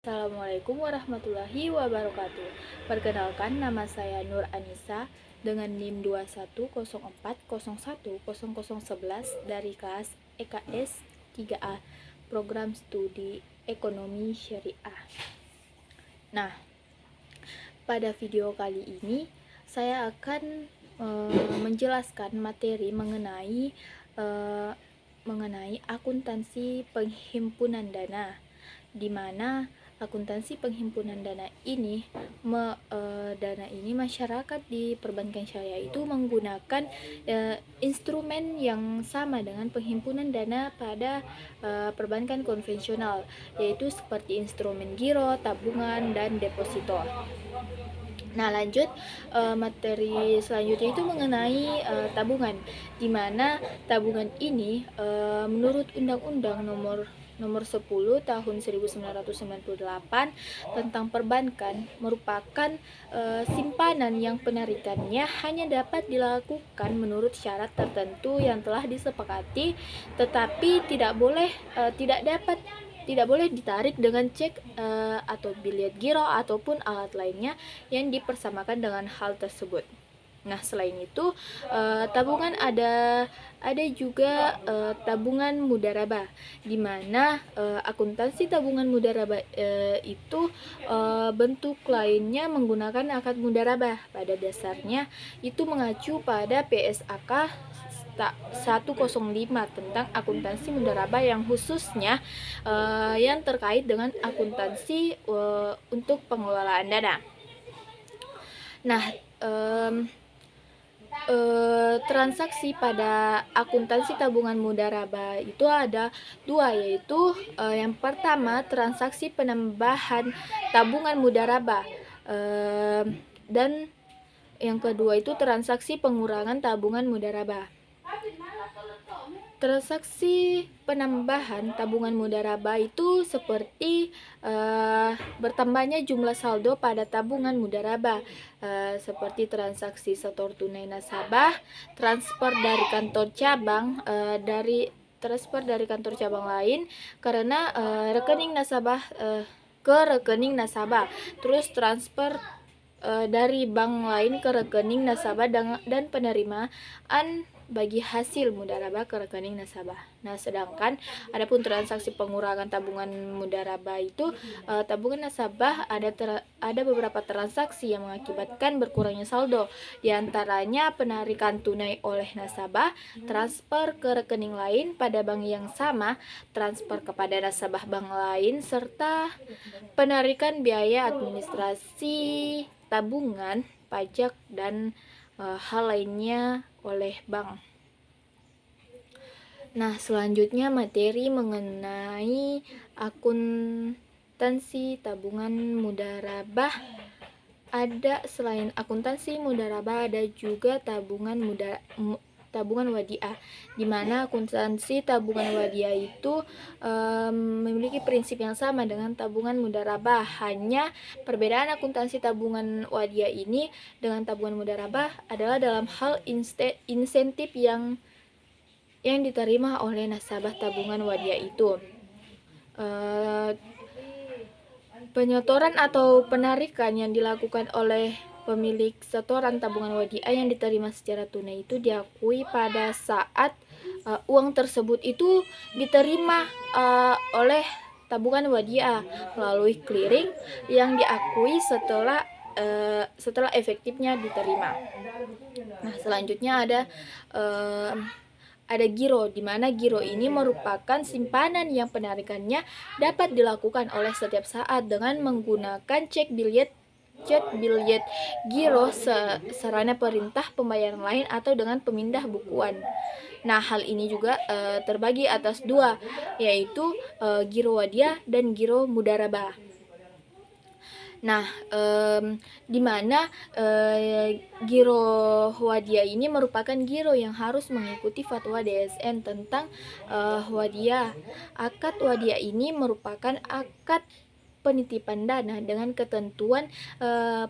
Assalamualaikum warahmatullahi wabarakatuh. Perkenalkan, nama saya Nur Anissa dengan NIM 2104010011 dari kelas EKS 3A, Program Studi Ekonomi Syariah. Nah, pada video kali ini saya akan menjelaskan materi mengenai akuntansi penghimpunan dana, di mana akuntansi penghimpunan dana ini masyarakat di perbankan syariah itu menggunakan instrumen yang sama dengan penghimpunan dana pada perbankan konvensional, yaitu seperti instrumen giro, tabungan, dan deposito. Nah, lanjut, materi selanjutnya itu mengenai tabungan, di mana tabungan ini menurut Undang-Undang nomor 10 tahun 1998 tentang perbankan merupakan simpanan yang penarikannya hanya dapat dilakukan menurut syarat tertentu yang telah disepakati, tetapi tidak boleh ditarik dengan cek atau bilet giro ataupun alat lainnya yang dipersamakan dengan hal tersebut. Nah, selain itu tabungan ada juga tabungan mudharabah, di mana akuntansi tabungan mudharabah itu bentuk lainnya menggunakan akad mudharabah. Pada dasarnya itu mengacu pada PSAK 105 tentang akuntansi mudharabah yang khususnya yang terkait dengan akuntansi untuk pengelolaan dana. Nah, transaksi pada akuntansi tabungan mudharabah itu ada dua, yaitu yang pertama transaksi penambahan tabungan mudharabah, dan yang kedua itu transaksi pengurangan tabungan mudharabah. Transaksi penambahan tabungan mudharabah itu seperti bertambahnya jumlah saldo pada tabungan mudharabah, seperti transaksi setor tunai nasabah, transfer dari kantor cabang lain karena rekening nasabah ke rekening nasabah, terus transfer dari bank lain ke rekening nasabah dan penerimaan bagi hasil mudharabah ke rekening nasabah. Nah, sedangkan adapun transaksi pengurangan tabungan mudharabah itu tabungan nasabah ada beberapa transaksi yang mengakibatkan berkurangnya saldo, diantaranya penarikan tunai oleh nasabah, transfer ke rekening lain pada bank yang sama, transfer kepada nasabah bank lain, serta penarikan biaya administrasi tabungan, pajak, dan hal lainnya oleh bank. Nah, selanjutnya materi mengenai akuntansi tabungan mudharabah. Selain akuntansi mudharabah ada juga tabungan wadiah, di mana akuntansi tabungan wadiah itu memiliki prinsip yang sama dengan tabungan mudharabah. Hanya perbedaan akuntansi tabungan wadiah ini dengan tabungan mudharabah adalah dalam hal insentif yang diterima oleh nasabah tabungan wadiah itu. Penyetoran atau penarikan yang dilakukan oleh pemilik setoran tabungan wadiah yang diterima secara tunai itu diakui pada saat uang tersebut itu diterima oleh tabungan wadiah melalui clearing yang diakui setelah efektifnya diterima. Nah, selanjutnya ada giro, di mana giro ini merupakan simpanan yang penarikannya dapat dilakukan oleh setiap saat dengan menggunakan cek bilet giro, sarana perintah pembayaran lain, atau dengan pemindah bukuan. Nah, hal ini juga terbagi atas dua, yaitu giro wadiah dan giro mudharabah. Nah, di mana giro wadiah ini merupakan giro yang harus mengikuti fatwa DSN tentang wadiah. Akad wadiah ini merupakan akad penitipan dana dengan ketentuan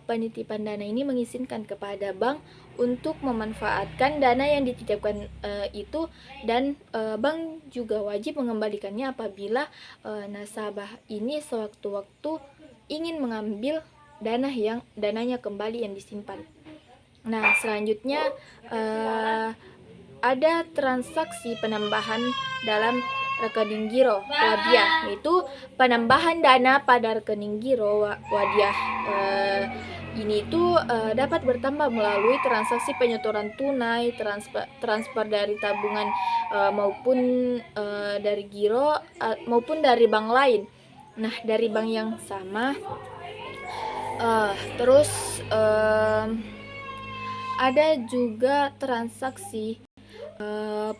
penitipan dana ini mengizinkan kepada bank untuk memanfaatkan dana yang dititipkan itu, dan bank juga wajib mengembalikannya apabila nasabah ini sewaktu-waktu ingin mengambil dananya kembali yang disimpan. Nah, selanjutnya ada transaksi penambahan dalam rekening giro Wadiah, yaitu penambahan dana pada rekening giro Wadiah. Ini tuh dapat bertambah melalui transaksi penyetoran tunai, transfer dari tabungan maupun dari giro maupun dari bank lain. Nah, dari bank yang sama. Terus ada juga transaksi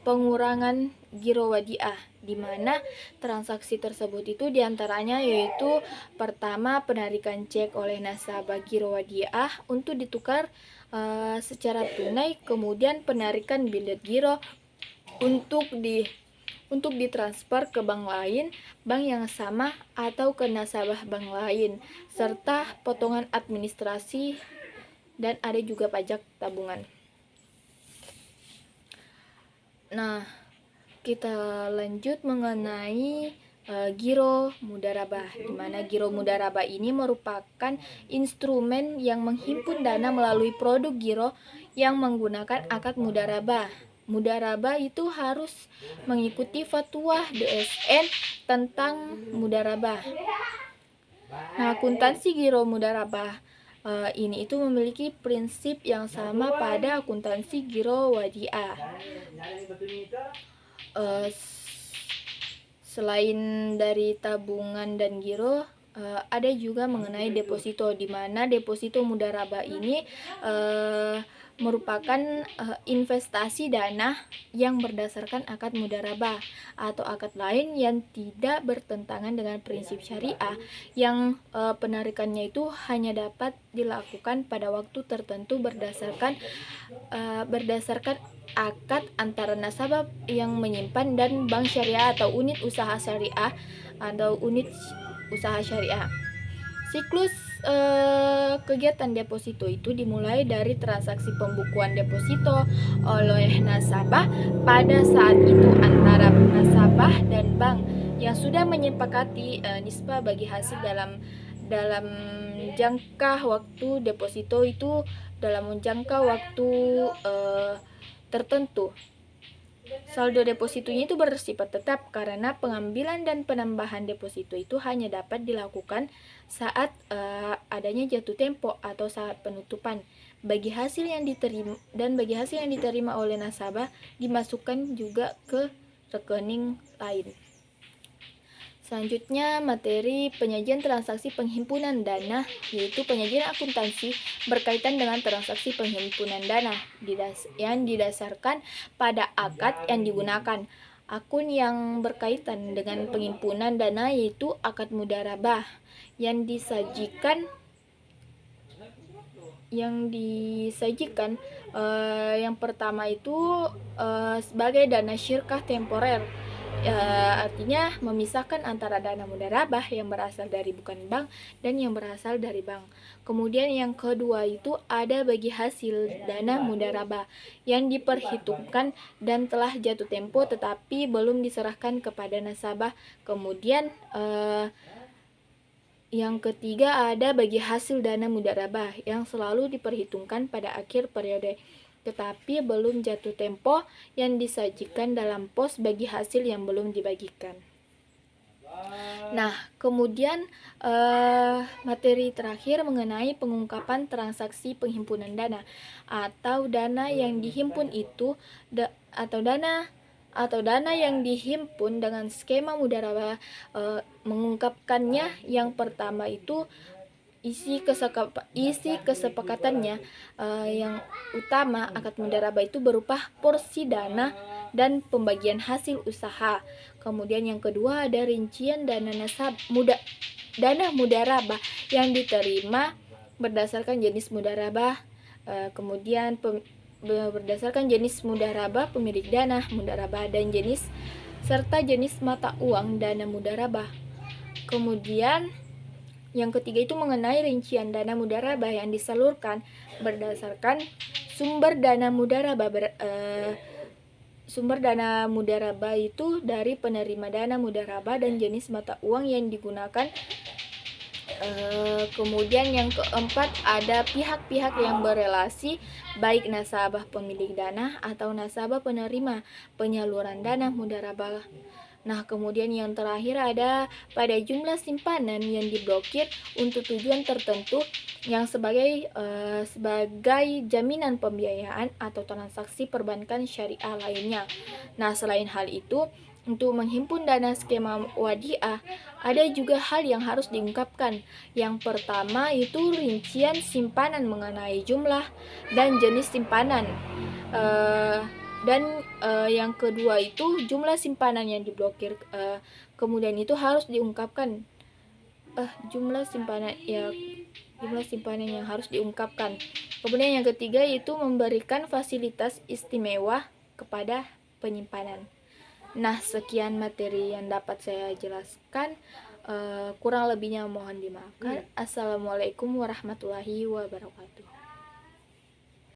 pengurangan giro wadiah, di mana transaksi tersebut itu diantaranya yaitu pertama, penarikan cek oleh nasabah giro wadiah untuk ditukar secara tunai, kemudian penarikan bilet giro untuk ditransfer ke bank lain, bank yang sama atau ke nasabah bank lain, serta potongan administrasi, dan ada juga pajak tabungan. Nah, kita lanjut mengenai giro mudharabah, di mana giro mudharabah ini merupakan instrumen yang menghimpun dana melalui produk giro yang menggunakan akad mudharabah. Mudharabah itu harus mengikuti fatwa DSN tentang mudharabah. Nah, akuntansi giro mudharabah ini itu memiliki prinsip yang sama pada akuntansi giro wadiah. Selain dari tabungan dan giro, ada juga mengenai deposito, di mana deposito mudharabah ini merupakan investasi dana yang berdasarkan akad mudharabah atau akad lain yang tidak bertentangan dengan prinsip syariah, yang penarikannya itu hanya dapat dilakukan pada waktu tertentu berdasarkan akad antara nasabah yang menyimpan dan bank syariah atau unit usaha syariah atau unit usaha syariah. Siklus kegiatan deposito itu dimulai dari transaksi pembukuan deposito oleh nasabah pada saat itu antara nasabah dan bank yang sudah menyepakati nisbah bagi hasil dalam jangka waktu deposito itu dalam jangka waktu tertentu. Saldo depositonya itu bersifat tetap karena pengambilan dan penambahan deposito itu hanya dapat dilakukan saat adanya jatuh tempo atau saat penutupan. Bagi hasil yang diterima oleh nasabah dimasukkan juga ke rekening lain. Selanjutnya, materi penyajian transaksi penghimpunan dana, yaitu penyajian akuntansi berkaitan dengan transaksi penghimpunan dana yang didasarkan pada akad yang digunakan. Akun yang berkaitan dengan penghimpunan dana yaitu akad mudharabah yang disajikan yang pertama itu sebagai dana syirkah temporer. Artinya memisahkan antara dana mudharabah yang berasal dari bukan bank dan yang berasal dari bank. Kemudian yang kedua itu ada bagi hasil dana mudharabah yang diperhitungkan dan telah jatuh tempo tetapi belum diserahkan kepada nasabah. Kemudian yang ketiga ada bagi hasil dana mudharabah yang selalu diperhitungkan pada akhir periode tetapi belum jatuh tempo yang disajikan dalam pos bagi hasil yang belum dibagikan. Nah, kemudian materi terakhir mengenai pengungkapan transaksi penghimpunan dana atau dana yang dihimpun itu atau dana yang dihimpun dengan skema mudharabah. Mengungkapkannya, yang pertama itu isi kesepakatannya yang utama akad mudharabah itu berupa porsi dana dan pembagian hasil usaha. Kemudian yang kedua ada rincian dana mudharabah yang diterima berdasarkan jenis mudharabah. Kemudian berdasarkan jenis mudharabah, pemilik dana mudharabah dan jenis serta jenis mata uang dana mudharabah. Kemudian yang ketiga itu mengenai rincian dana mudharabah yang disalurkan berdasarkan sumber dana mudharaba sumber dana mudharaba itu dari penerima dana mudharaba dan jenis mata uang yang digunakan. Kemudian yang keempat ada pihak-pihak yang berelasi, baik nasabah pemilik dana atau nasabah penerima penyaluran dana mudharaba. Nah, kemudian yang terakhir ada pada jumlah simpanan yang diblokir untuk tujuan tertentu yang sebagai jaminan pembiayaan atau transaksi perbankan syariah lainnya. Nah, selain hal itu, untuk menghimpun dana skema wadiah, ada juga hal yang harus diungkapkan. Yang pertama itu rincian simpanan mengenai jumlah dan jenis simpanan. Yang kedua itu jumlah simpanan yang diblokir. Kemudian itu harus diungkapkan jumlah simpanan yang harus diungkapkan. Kemudian yang ketiga itu memberikan fasilitas istimewa kepada penyimpanan. Nah, sekian materi yang dapat saya jelaskan. Kurang lebihnya mohon dimaafkan. Assalamualaikum warahmatullahi wabarakatuh.